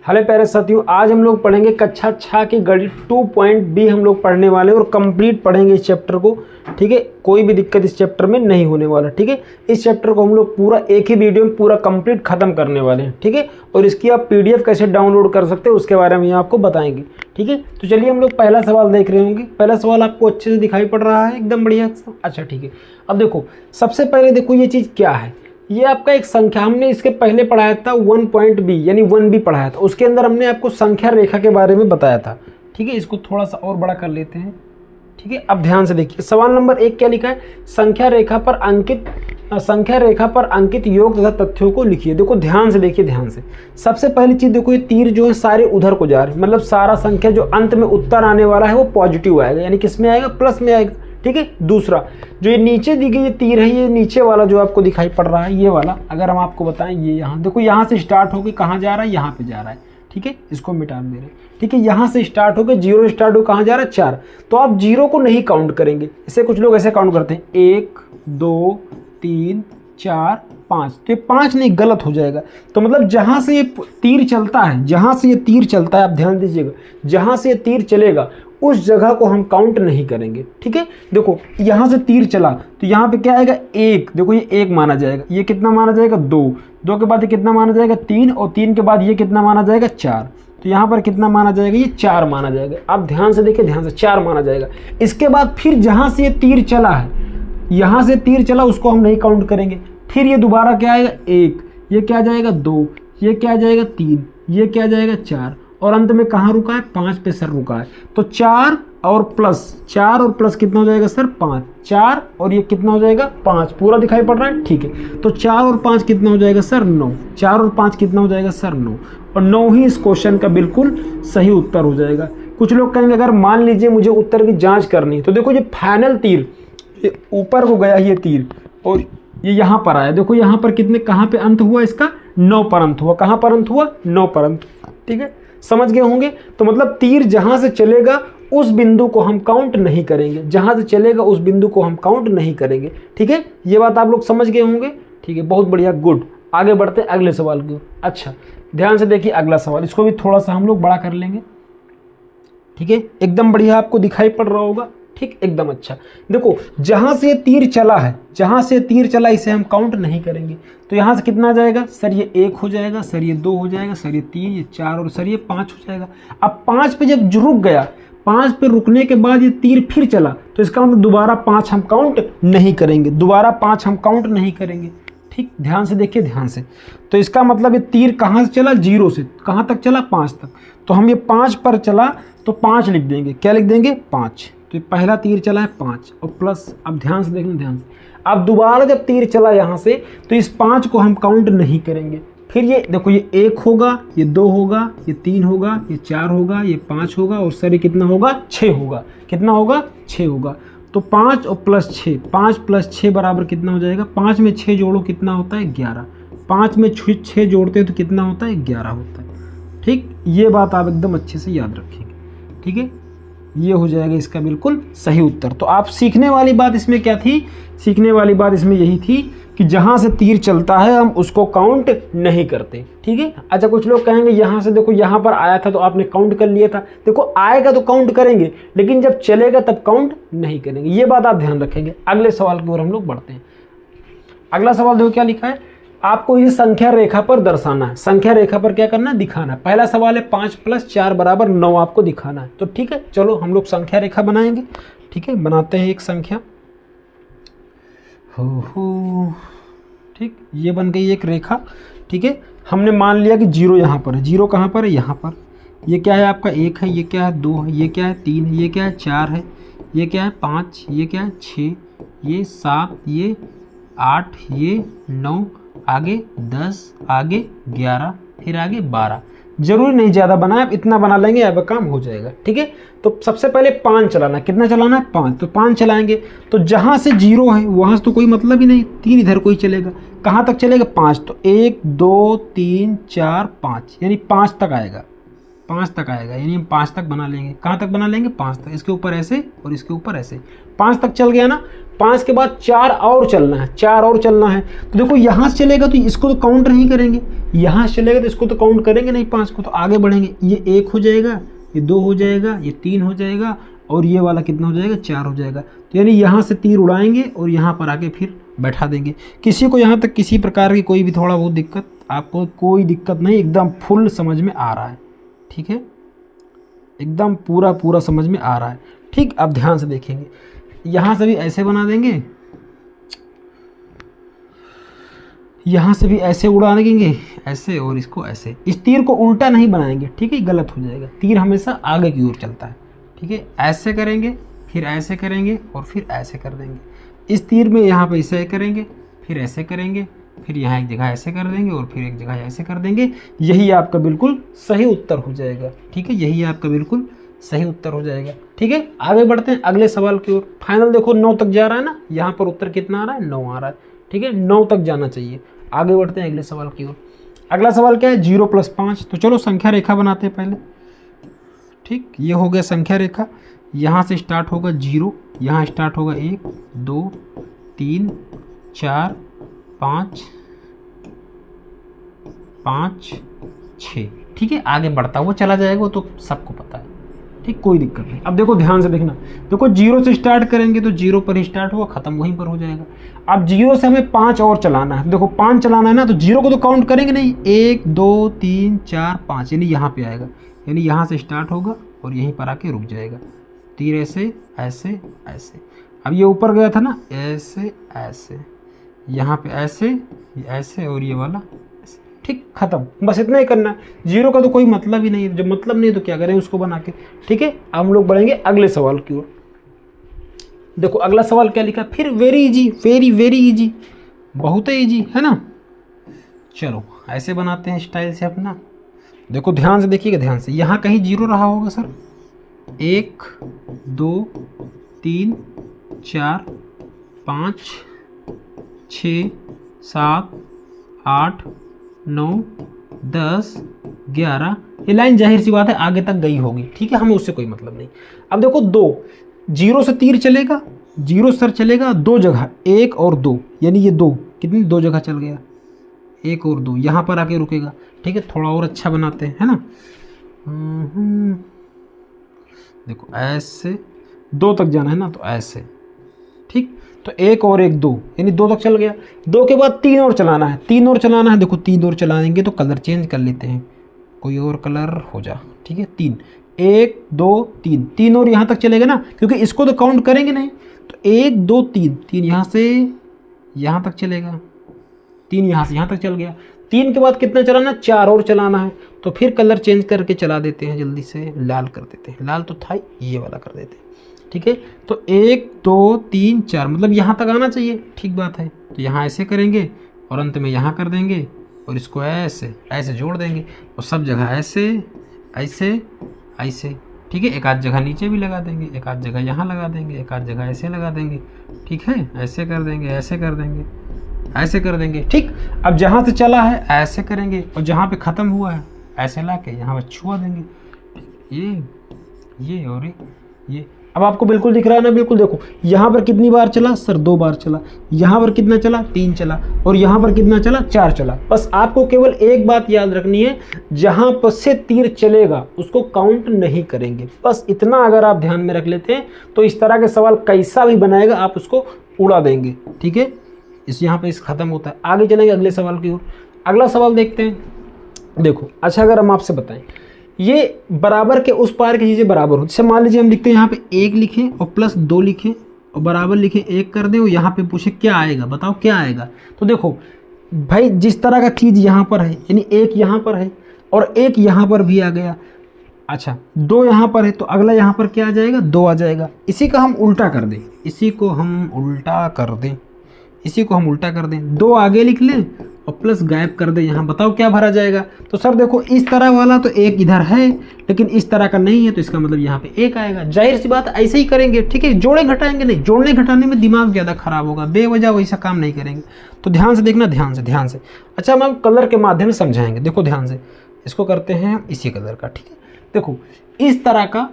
Hello प्यारे साथियों, आज हम लोग पढ़ेंगे कक्षा 6 की गणित 2.b हम लोग पढ़ने वाले हैं और कंप्लीट पढ़ेंगे इस चैप्टर को। ठीक है, कोई भी दिक्कत इस चैप्टर में नहीं होने वाला। ठीक है, इस चैप्टर को हम लोग पूरा एक ही वीडियो में पूरा कंप्लीट खत्म करने वाले हैं। ठीक है, और इसकी आप पीडीएफ कैसे डाउनलोड कर सकते हैं उसके बारे में आपको बताएंगे। ठीक है, तो चलिए हम लोग पहला सवाल देख रहे होंगे। पहला सवाल आपको अच्छे से दिखाई पड़ रहा है, एकदम बढ़िया। अच्छा ठीक है, अब देखो सबसे पहले देखो ये चीज़ क्या है। ये आपका एक संख्या, हमने इसके पहले पढ़ाया था 1.b यानी 1b पढ़ाया था। उसके अंदर हमने आपको संख्या रेखा के बारे में बताया था। ठीक है, इसको थोड़ा सा और बड़ा कर लेते हैं। ठीक है, अब ध्यान से देखिए सवाल नंबर 1 क्या लिखा है। संख्या रेखा पर अंकित योग तथा तथ्यों को लिखिए। देखो ध्यान से देखिए, ध्यान से। सबसे पहली चीज देखो, ये तीर जो है सारे उधर को जा रहे हैं, मतलब सारा संख्या जो अंत में उत्तर आने वाला है वो पॉजिटिव आएगा, यानी किस में आएगा, प्लस में आएगा। ठीक है, दूसरा जो ये नीचे दी गई ये तीर है, ये नीचे वाला जो आपको दिखाई पड़ रहा है ये वाला, अगर हम आपको बताएं ये यहाँ देखो, यहाँ से स्टार्ट होकर कहाँ जा रहा है, यहाँ पे जा रहा है। ठीक है, इसको मिटा दे रहे हैं। ठीक है, यहाँ से स्टार्ट होकर 0 स्टार्ट हो कहाँ जा रहा है, 4। तो आप 0 को नहीं काउंट करेंगे। इसे कुछ लोग ऐसे काउंट करते हैं 1 2 3 4 5, तो ये 5 नहीं, गलत हो जाएगा। तो मतलब जहाँ से ये तीर चलता है, जहाँ से ये तीर चलता है, आप ध्यान दीजिएगा, जहाँ से ये तीर चलेगा उस जगह को हम काउंट नहीं करेंगे। ठीक है, देखो यहाँ से तीर चला तो यहाँ पे क्या आएगा, 1। देखो ये 1 माना जाएगा। ये कितना माना जाएगा, 2 के बाद ये कितना माना जाएगा, 3, और 3 के बाद ये कितना माना जाएगा, 4। तो यहाँ पर कितना माना जाएगा, ये 4 माना जाएगा। आप ध्यान से देखिए, ध्यान से, 4 माना जाएगा। इसके बाद फिर जहाँ से ये तीर चला है, यहाँ से तीर चला उसको हम नहीं काउंट करेंगे। फिर ये दोबारा क्या आएगा, 1, ये क्या जाएगा, 2, ये क्या जाएगा, 3, ये क्या जाएगा, 4, और अंत में कहाँ रुका है, 5 पे सर रुका है। तो 4 और प्लस कितना हो जाएगा सर, 5। 4 और ये कितना हो जाएगा, 5। पूरा दिखाई पड़ रहा है। ठीक है, तो 4 और 5 कितना हो जाएगा सर, 9। 4 और 5 कितना हो जाएगा सर, 9। और 9 ही इस क्वेश्चन का बिल्कुल सही उत्तर हो जाएगा। कुछ लोग कहेंगे अगर मान लीजिए मुझे उत्तर की जाँच करनी है, तो देखो ये फाइनल तीर ऊपर को गया, ये तीर, और ये यहाँ पर आया। देखो यहाँ पर कितने, कहाँ पे अंत हुआ इसका, 9 पर अंत हुआ। कहाँ पर अंत हुआ, 9 पर अंत। ठीक है, समझ गए होंगे। तो मतलब तीर जहाँ से चलेगा उस बिंदु को हम काउंट नहीं करेंगे, जहाँ से चलेगा उस बिंदु को हम काउंट नहीं करेंगे। ठीक है, ये बात आप लोग समझ गए होंगे। ठीक है, बहुत बढ़िया, गुड। आगे बढ़ते हैं अगले सवाल की। अच्छा ध्यान से देखिए अगला सवाल, इसको भी थोड़ा सा हम लोग बड़ा कर लेंगे। ठीक है, एकदम बढ़िया आपको दिखाई पड़ रहा होगा। ठीक, एकदम अच्छा। देखो जहाँ से ये तीर चला है, जहाँ से तीर चला इसे हम काउंट नहीं करेंगे। तो यहाँ से कितना जाएगा सर, ये 1 हो जाएगा सर, ये 2 हो जाएगा सर, ये 3, ये 4 और सर ये 5 हो जाएगा। अब 5 पे जब रुक गया, 5 पे रुकने के बाद ये तीर फिर चला, तो इसका मतलब दोबारा 5 हम काउंट नहीं करेंगे, दोबारा 5 हम काउंट नहीं करेंगे। ठीक, ध्यान से देखिए, ध्यान से। तो इसका मतलब ये तीर कहाँ से चला, 0 से कहाँ तक चला, 5 तक। तो हम ये 5 पर चला तो 5 लिख देंगे। क्या लिख देंगे, 5। तो पहला तीर चला है 5 और प्लस। अब ध्यान से देखना, ध्यान से। अब दोबारा जब तीर चला यहाँ से, तो इस 5 को हम काउंट नहीं करेंगे। फिर ये देखो, ये 1 होगा, ये 2 होगा, ये 3 होगा, ये 4 होगा, ये 5 होगा, और सर ये कितना होगा, 6 होगा। कितना होगा, 6 होगा। तो 5 और प्लस 6, 5 प्लस 6 बराबर कितना हो जाएगा, 5 में 6 जोड़ो कितना होता है, 11। 5 में 6 जोड़ते हैं तो कितना होता है, 11 होता है। ठीक, ये बात आप एकदम अच्छे से याद रखेंगे। ठीक है, ये हो जाएगा इसका बिल्कुल सही उत्तर। तो आप सीखने वाली बात इसमें क्या थी, सीखने वाली बात इसमें यही थी कि जहाँ से तीर चलता है हम उसको काउंट नहीं करते। ठीक है, अच्छा कुछ लोग कहेंगे यहाँ से देखो, यहाँ पर आया था तो आपने काउंट कर लिया था। देखो आएगा तो काउंट करेंगे, लेकिन जब चलेगा तब काउंट नहीं करेंगे। ये बात आप ध्यान रखेंगे। अगले सवाल की ओर हम लोग बढ़ते हैं। अगला सवाल देखो क्या लिखा है, आपको ये संख्या रेखा पर दर्शाना है। संख्या रेखा पर क्या करना है, दिखाना है। पहला सवाल है 5 + 4 = 9 आपको दिखाना है। तो ठीक है, चलो हम लोग संख्या रेखा बनाएंगे। ठीक है, बनाते हैं एक संख्या। हो ठीक, ये बन गई एक रेखा। ठीक है, हमने मान लिया कि 0 यहाँ पर है। 0 कहाँ पर है, यहाँ पर। ये क्या है आपका, 1 है, ये क्या है, 2 है, ये क्या है, 3 है, ये क्या है, 4 है, ये क्या है, 5, ये क्या है, 6, ये 7, ये 8, ये 9, आगे 10, आगे 11, फिर आगे 12। जरूरी नहीं ज़्यादा बनाए, आप इतना बना लेंगे अब काम हो जाएगा। ठीक है, तो सबसे पहले 5 चलाना है। कितना चलाना है, 5। तो 5 चलाएंगे तो जहाँ से 0 है वहाँ से तो कोई मतलब ही नहीं, 3 इधर कोई चलेगा। कहाँ तक चलेगा, 5। तो 1 2 3 4 5, यानी 5 तक आएगा। 5 तक आएगा, यानी हम 5 तक बना लेंगे। कहाँ तक बना लेंगे? 5 तक। इसके ऊपर ऐसे और इसके ऊपर ऐसे, 5 तक चल गया ना। 5 के बाद 4 और चलना है, 4 और चलना है। तो देखो यहाँ से चलेगा तो इसको तो काउंट नहीं करेंगे, यहाँ से चलेगा तो इसको तो काउंट करेंगे नहीं 5 को, तो आगे बढ़ेंगे। ये 1 हो जाएगा, ये 2 हो जाएगा, ये 3 हो जाएगा, और ये वाला कितना हो जाएगा? 4 हो जाएगा। तो यानी यहाँ से तीर उड़ाएंगे और यहाँ पर आके फिर बैठा देंगे। किसी को यहाँ तक किसी प्रकार की कोई भी थोड़ा बहुत दिक्कत? आपको कोई दिक्कत नहीं, एकदम फुल समझ में आ रहा है, ठीक है, एकदम पूरा समझ में आ रहा है। ठीक, अब ध्यान से देखेंगे, यहाँ से भी ऐसे बना देंगे, यहाँ से भी ऐसे उड़ा देंगे, ऐसे, और इसको ऐसे। इस तीर को उल्टा नहीं बनाएंगे, ठीक है, गलत हो जाएगा। तीर हमेशा आगे की ओर चलता है, ठीक है। ऐसे करेंगे, फिर ऐसे करेंगे, और फिर ऐसे कर देंगे। इस तीर में यहाँ पे ऐसे करेंगे, फिर ऐसे करेंगे, फिर यहाँ एक जगह ऐसे कर देंगे, और फिर एक जगह ऐसे कर देंगे। यही आपका बिल्कुल सही उत्तर हो जाएगा, ठीक है, यही आपका बिल्कुल सही उत्तर हो जाएगा, ठीक है। आगे बढ़ते हैं अगले सवाल की ओर। फाइनल देखो 9 तक जा रहा है ना, यहाँ पर उत्तर कितना आ रहा है? 9 आ रहा है, ठीक है, 9 तक जाना चाहिए। आगे बढ़ते हैं अगले सवाल की ओर। अगला सवाल क्या है? 0 + 5। तो चलो संख्या रेखा बनाते हैं पहले, ठीक। ये हो गया संख्या रेखा। यहाँ से स्टार्ट होगा 0, यहाँ स्टार्ट होगा 1 2 3 4 5 5 6, ठीक है। आगे बढ़ता हुआ चला जाएगा, वो तो सबको पता है, ठीक, कोई दिक्कत नहीं। अब देखो ध्यान से देखना, देखो 0 से स्टार्ट करेंगे तो 0 पर ही स्टार्ट हुआ, खत्म वहीं पर हो जाएगा। अब 0 से हमें 5 और चलाना है। देखो 5 चलाना है ना, तो 0 को तो काउंट करेंगे नहीं, 1 2 3 4 5, यानी यहाँ पे आएगा, यानी यहाँ से स्टार्ट होगा और यहीं पर आके रुक जाएगा। तीर ऐसे ऐसे ऐसे। अब ये ऊपर गया था ना, ऐसे ऐसे, यहाँ पे ऐसे ऐसे, और ये वाला ऐसे, ठीक, खत्म। बस इतना ही करना है। 0 का तो कोई मतलब ही नहीं है, जब मतलब नहीं है तो क्या करें उसको बना के, ठीक है। अब हम लोग बढ़ेंगे अगले सवाल की ओर। देखो अगला सवाल क्या लिखा, फिर वेरी इजी, वेरी इजी, बहुत ही इजी है ना। चलो ऐसे बनाते हैं स्टाइल से अपना। देखो ध्यान से देखिएगा, ध्यान से। यहाँ कहीं 0 रहा होगा सर, 1 2 3 4 5 6 7 8 9 10 11। ये लाइन जाहिर सी बात है आगे तक गई होगी, ठीक है, हमें उससे कोई मतलब नहीं। अब देखो 2, 0 से तीर चलेगा, 0 सर चलेगा 2 जगह, 1 और 2, यानी ये 2 कितनी 2 जगह चल गया, 1 और 2, यहाँ पर आके रुकेगा, ठीक है। थोड़ा और अच्छा बनाते हैं, है ना। देखो ऐसे 2 तक जाना है ना, तो ऐसे, ठीक। तो 1 और 1 2, यानी 2 तक चल गया। 2 के बाद 3 और चलाना है, 3 और चलाना है। देखो 3 और चलाएंगे तो कलर चेंज कर लेते हैं, कोई और कलर हो जा, ठीक है। 3 1 2 3, 3 और यहाँ तक चलेगा ना, क्योंकि इसको तो काउंट करेंगे नहीं। तो 1 2 3, 3 यहाँ से यहाँ तक चलेगा, 3 यहाँ से यहाँ तक चल गया। 3 के बाद कितना चलाना? 4 और चलाना है। तो फिर कलर चेंज करके चला देते हैं, जल्दी से लाल कर देते हैं। लाल तो था, ये वाला कर देते हैं, ठीक है। तो 1 2 3 4, मतलब यहाँ तक आना चाहिए, ठीक बात है। तो यहाँ ऐसे करेंगे और अंत में यहाँ कर देंगे, और इसको ऐसे ऐसे जोड़ देंगे, और सब जगह ऐसे ऐसे ऐसे, ठीक है। एक आध जगह नीचे भी लगा देंगे, एक आध जगह यहाँ लगा देंगे, एक आध जगह ऐसे लगा देंगे, ठीक है। ऐसे कर देंगे, ऐसे कर देंगे, ऐसे कर देंगे, ठीक। अब जहाँ से चला है ऐसे करेंगे, और जहाँ पे ख़त्म हुआ है ऐसे ला के यहाँ पर छुआ देंगे, ये और ये। अब आपको बिल्कुल दिख रहा है ना, बिल्कुल। देखो यहाँ पर कितनी बार चला सर? 2 बार चला। यहाँ पर कितना चला? 3 चला। और यहाँ पर कितना चला? 4 चला। बस आपको केवल एक बात याद रखनी है, जहाँ पर से तीर चलेगा उसको काउंट नहीं करेंगे। बस इतना अगर आप ध्यान में रख लेते हैं तो इस तरह के सवाल कैसा भी बनाएगा आप उसको उड़ा देंगे, ठीक है। इस यहाँ पे इस खत्म होता है। आगे चलेंगे अगले सवाल की ओर। अगला सवाल देखते हैं। देखो अच्छा, अगर हम आपसे बताएं ये बराबर के उस पार की चीज़ें बराबर हो, जैसे मान लीजिए हम लिखते हैं यहाँ पे 1 लिखें और +2 लिखें और बराबर लिखें 1 कर दें, और यहाँ पे पूछे क्या आएगा, बताओ क्या आएगा। तो देखो भाई जिस तरह का चीज़ यहाँ पर है, यानी 1 यहाँ पर है और 1 यहाँ पर भी आ गया, अच्छा 2 यहाँ पर है, तो अगला यहाँ पर क्या आ जाएगा? 2 आ जाएगा। इसी का हम उल्टा कर दें, इसी को हम उल्टा कर दें, इसी को हम उल्टा कर दें, 2 आगे लिख लें और प्लस गायब कर दें यहाँ। बताओ क्या भरा जाएगा? तो सर देखो इस तरह वाला तो 1 इधर है, लेकिन इस तरह का नहीं है, तो इसका मतलब यहाँ पे 1 आएगा। जाहिर सी बात ऐसे ही करेंगे, ठीक है। जोड़े घटाएंगे नहीं, जोड़ने घटाने में दिमाग ज़्यादा खराब होगा, बेवजह वैसा काम नहीं करेंगे। तो ध्यान से देखना, ध्यान से। अच्छा हम कलर के माध्यम से समझाएंगे। देखो ध्यान से, इसको करते हैं इसी कलर का, ठीक है। देखो इस तरह का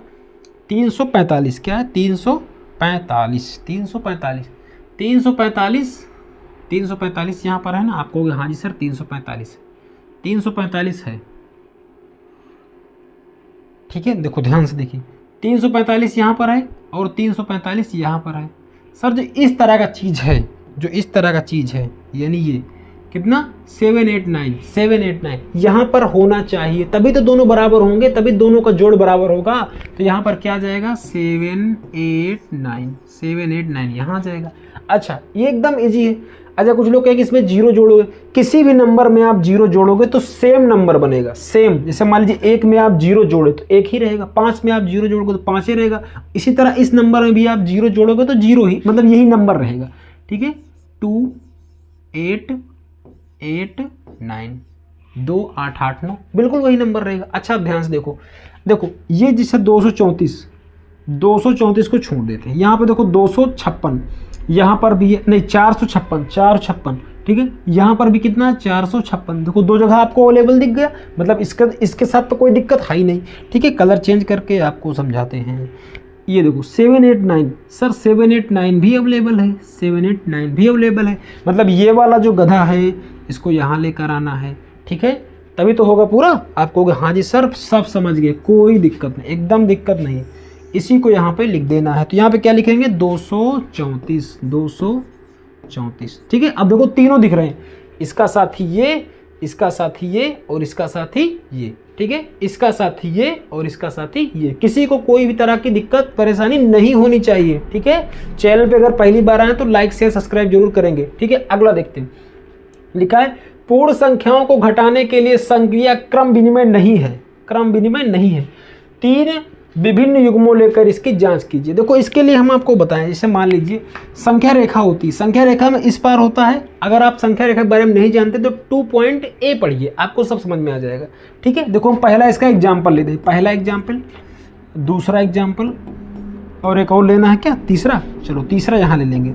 345 क्या है, 345 यहाँ पर है ना, आप कहोगे हाँ जी सर 345 है, ठीक है। देखो ध्यान से देखिए 345 यहाँ पर है और 345 यहाँ पर है। सर जो इस तरह का चीज़ है, यानी ये कितना 789 यहाँ पर होना चाहिए, तभी तो दोनों बराबर होंगे, तभी दोनों का जोड़ बराबर होगा। तो यहाँ पर क्या जाएगा 789 यहाँ जाएगा। अच्छा ये एकदम इजी है। अच्छा कुछ लोग कहें कि इसमें जीरो जोड़ोगे, किसी भी नंबर में आप जीरो जोड़ोगे तो सेम नंबर बनेगा, सेम। जैसे मान लीजिए 1 में आप जीरो जोड़े तो 1 ही रहेगा, 5 में आप जीरो जोड़ोगे तो 5 ही रहेगा। इसी तरह इस नंबर में भी आप जीरो जोड़ोगे तो जीरो ही, मतलब यही नंबर रहेगा, ठीक है। 2889 2889 बिल्कुल वही नंबर रहेगा। अच्छा ध्यान से देखो ये जैसे 234 को छोड़ देते हैं, यहाँ पे देखो 256, यहाँ पर भी है नहीं 456, ठीक है। यहाँ पर भी कितना है 456। देखो दो जगह आपको अवेलेबल दिख गया, मतलब इसके साथ तो कोई दिक्कत है ही नहीं, ठीक है। कलर चेंज करके आपको समझाते हैं। ये देखो 789, सर 789 भी अवेलेबल है, 789 भी अवेलेबल है। मतलब ये वाला जो गधा है इसको यहाँ लेकर आना है, ठीक है, तभी तो होगा पूरा। आप कहोगे हाँ जी सर सब समझ गए, कोई दिक्कत नहीं, एकदम दिक्कत नहीं है। इसी को यहाँ पे लिख देना है, तो यहाँ पे क्या लिखेंगे 234, ठीक है। अब देखो तीनों दिख रहे हैं, इसका साथी ये, इसका साथी ये और इसका साथी ये, ठीक है। इसका साथी ये और इसका साथी ये, किसी को कोई भी तरह की दिक्कत परेशानी नहीं होनी चाहिए, ठीक है। चैनल पे अगर पहली बार आए तो लाइक शेयर सब्सक्राइब जरूर करेंगे, ठीक है। अगला देखते हैं, लिखा है पूर्ण संख्याओं को घटाने के लिए संक्रिया क्रम विनिमय नहीं है, 3 विभिन्न युग्मों लेकर इसकी जांच कीजिए। देखो इसके लिए हम आपको बताएं, जैसे मान लीजिए संख्या रेखा होती है, संख्या रेखा में इस पार होता है। अगर आप संख्या रेखा के बारे में नहीं जानते तो 2.a पढ़िए, आपको सब समझ में आ जाएगा, ठीक है। देखो हम पहला इसका एग्जाम्पल लेते हैं, पहला एग्जाम्पल, दूसरा एग्जाम्पल और एक और लेना है क्या, तीसरा। चलो तीसरा यहाँ ले लेंगे,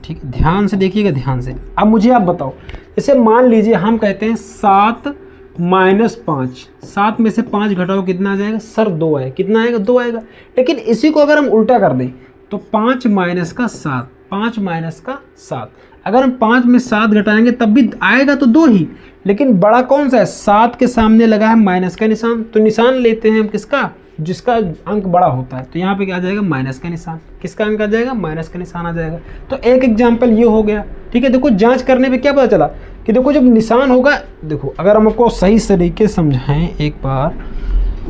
ठीक है। ध्यान से देखिएगा, ध्यान से। अब मुझे आप बताओ, जैसे मान लीजिए हम कहते हैं 7 - 5, 7 में से 5 घटाओ कितना आ जाएगा सर 2 आएगा, कितना आएगा 2 आएगा। लेकिन इसी को अगर हम उल्टा कर दें तो 5 - का 7, 5 - का 7, अगर हम 5 में 7 घटाएंगे तब भी आएगा तो 2 ही, लेकिन बड़ा कौन सा है, 7 के सामने लगा है माइनस का निशान, तो निशान लेते हैं हम किसका, जिसका अंक बड़ा होता है। तो यहाँ पे क्या आ जाएगा माइनस का निशान, किसका अंक आ जाएगा, माइनस का निशान आ जाएगा। तो एक एग्जाम्पल ये हो गया, ठीक है। देखो जांच करने पे क्या पता चला कि देखो जब निशान होगा, देखो अगर हम आपको सही तरीके से समझाएं एक बार,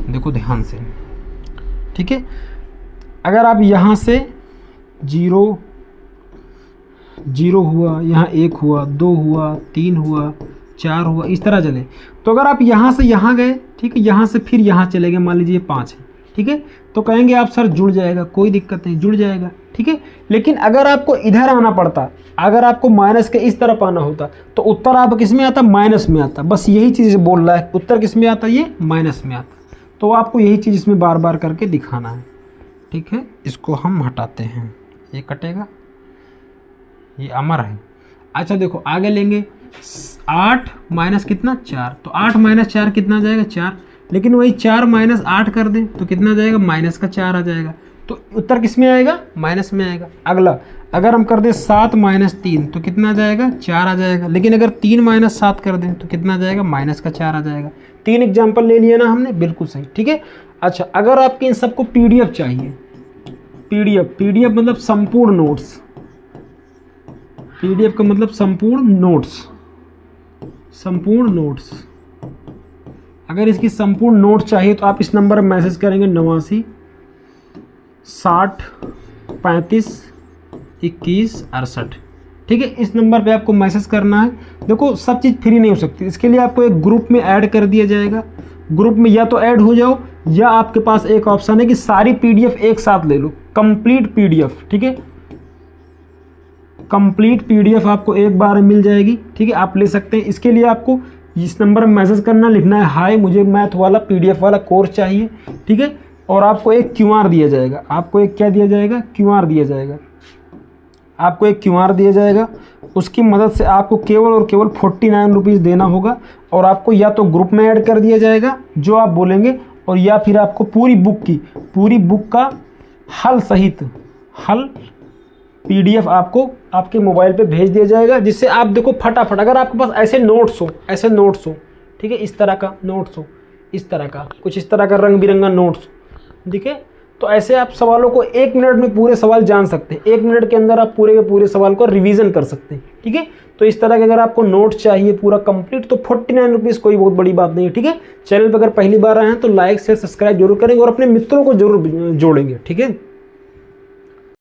देखो ध्यान से, ठीक है। अगर आप यहाँ से 0 हुआ, यहाँ 1 हुआ, 2 हुआ, 3 हुआ, 4 हुआ, इस तरह चले, तो अगर आप यहाँ से यहाँ गए, ठीक है, यहाँ से फिर यहाँ चले गए, मान लीजिए 5 है, ठीक है, तो कहेंगे आप सर जुड़ जाएगा, कोई दिक्कत नहीं, जुड़ जाएगा, ठीक है। लेकिन अगर आपको इधर आना पड़ता, अगर आपको माइनस के इस तरफ आना होता तो उत्तर आप किस में आता, माइनस में आता। बस यही चीज़ बोल रहा है, उत्तर किस में आता, ये माइनस में आता। तो आपको यही चीज़ इसमें बार बार करके दिखाना है, ठीक है। इसको हम हटाते हैं, ये कटेगा, ये अमर है। अच्छा देखो आगे लेंगे, 8 माइनस कितना 4, तो 8 - 4 कितना जाएगा 4, लेकिन वही 4 - 8 कर दें तो कितना जाएगा माइनस का 4 आ जाएगा। तो उत्तर किस में आएगा, माइनस में आएगा। अगला अगर हम कर दें 7 - 3 तो कितना जाएगा 4 आ जाएगा, लेकिन अगर 3 - 7 कर दें तो कितना जाएगा माइनस का 4 आ जाएगा। 3 एग्जाम्पल ले लिया ना हमने, बिल्कुल सही, ठीक है। अच्छा अगर आपके इन सबको PDF चाहिए, PDF मतलब संपूर्ण नोट्स, PDF का मतलब संपूर्ण नोट्स, अगर इसकी संपूर्ण नोट चाहिए तो आप इस नंबर पर मैसेज करेंगे 89 60 35 21 68, ठीक है। इस नंबर पे आपको मैसेज करना है। देखो सब चीज़ फ्री नहीं हो सकती, इसके लिए आपको एक ग्रुप में ऐड कर दिया जाएगा। ग्रुप में या तो ऐड हो जाओ, या आपके पास एक ऑप्शन है कि सारी PDF एक साथ ले लो, कंप्लीट PDF, ठीक है। कंप्लीट PDF आपको एक बार में मिल जाएगी, ठीक है, आप ले सकते हैं। इसके लिए आपको इस नंबर में मैसेज करना, लिखना है हाय मुझे मैथ वाला PDF वाला कोर्स चाहिए, ठीक है। और आपको एक QR दिया जाएगा, आपको एक क्या दिया जाएगा, QR दिया जाएगा, आपको एक QR दिया जाएगा। उसकी मदद से आपको केवल और केवल 49 रुपीज़ देना होगा, और आपको या तो ग्रुप में ऐड कर दिया जाएगा जो आप बोलेंगे, और या फिर आपको पूरी बुक का हल सहित हल PDF आपको आपके मोबाइल पे भेज दिया जाएगा, जिससे आप देखो फटाफट, अगर आपके पास ऐसे नोट्स हो, ठीक है, इस तरह का नोट्स हो, इस तरह का कुछ इस तरह का रंग बिरंगा नोट्स, ठीक है, तो ऐसे आप सवालों को 1 मिनट में पूरे सवाल जान सकते हैं। 1 मिनट के अंदर आप पूरे के पूरे सवाल को रिवीजन कर सकते हैं, ठीक है। तो इस तरह के अगर आपको नोट्स चाहिए पूरा कंप्लीट, तो 49 रुपीज़ कोई बहुत बड़ी बात नहीं है, ठीक है। चैनल पर अगर पहली बार आए हैं तो लाइक शेयर सब्सक्राइब जरूर करेंगे और अपने मित्रों को जरूर जोड़ेंगे, ठीक है।